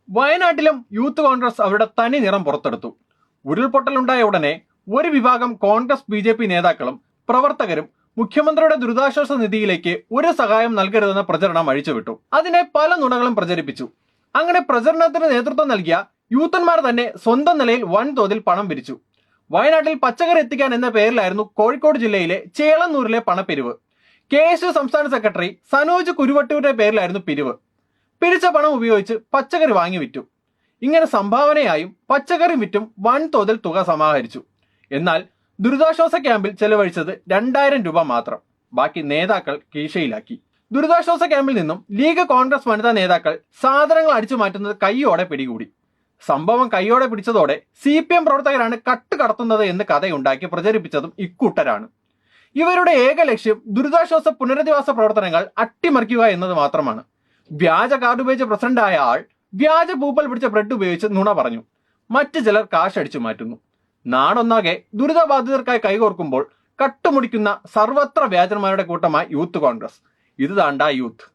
വയനാട്ടിലും യൂത്ത് കോൺഗ്രസ് അവരുടെ തനി നിറം പുറത്തെടുത്തു. ഉരുൾപൊട്ടലുണ്ടായ ഉടനെ ഒരു വിഭാഗം കോൺഗ്രസ് BJP നേതാക്കളും പ്രവർത്തകരും മുഖ്യമന്ത്രിയുടെ ദുരിതാശ്വാസ നിധിയിലേക്ക് ഒരു സഹായം നൽകരുതെന്ന പ്രചരണം അഴിച്ചുവിട്ടു. അതിനെ പല നുണകളും പ്രചരിപ്പിച്ചു. അങ്ങനെ പ്രചരണത്തിന് നേതൃത്വം നൽകിയ യൂത്തന്മാർ തന്നെ സ്വന്തം നിലയിൽ വൻതോതിൽ പണം പിരിച്ചു. വയനാട്ടിൽ പച്ചക്കറി എത്തിക്കാൻ എന്ന പേരിലായിരുന്നു കോഴിക്കോട് ജില്ലയിലെ ചേളന്നൂരിലെ പണപ്പിരിവ്. KSU സംസ്ഥാന സെക്രട്ടറി സനോജ് കുരുവട്ടൂരിന്റെ പേരിലായിരുന്നു പിരിവ്. പിരിച്ച പണം ഉപയോഗിച്ച് പച്ചക്കറി വാങ്ങി വിറ്റു. ഇങ്ങനെ സംഭാവനയായും പച്ചക്കറി വിറ്റും വൻതോതിൽ തുക സമാഹരിച്ചു. എന്നാൽ ദുരിതാശ്വാസ ക്യാമ്പിൽ ചെലവഴിച്ചത് 2000 രൂപ മാത്രം. ബാക്കി നേതാക്കൾ കീശയിലാക്കി. ദുരിതാശ്വാസ ക്യാമ്പിൽ നിന്നും ലീഗ് കോൺഗ്രസ് വനിതാ നേതാക്കൾ സാധനങ്ങൾ അടിച്ചു മാറ്റുന്നത് കൈയോടെ പിടികൂടി. സംഭവം കൈയോടെ പിടിച്ചതോടെ CPM പ്രവർത്തകരാണ് കട്ട് കടത്തുന്നത് എന്ന് കഥയുണ്ടാക്കി പ്രചരിപ്പിച്ചതും ഇക്കൂട്ടരാണ്. ഇവരുടെ ഏക ലക്ഷ്യം ദുരിതാശ്വാസ പുനരധിവാസ പ്രവർത്തനങ്ങൾ അട്ടിമറിക്കുക എന്നത് മാത്രമാണ്. വ്യാജ കാർഡ് ഉപയോഗിച്ച് പ്രസിഡന്റായ ആൾ വ്യാജ പൂപ്പൽ പിടിച്ച ബ്രെഡ് ഉപയോഗിച്ച് നുണ പറഞ്ഞു. മറ്റു ചിലർ കാശടിച്ചു മാറ്റുന്നു. നാടൊന്നാകെ ദുരിതബാധിതർക്കായി കൈകോർക്കുമ്പോൾ കട്ടുമുടിക്കുന്ന സർവത്ര വ്യാജന്മാരുടെ കൂട്ടമായി യൂത്ത് കോൺഗ്രസ്. ഇത് താണ്ടാ യൂത്ത്.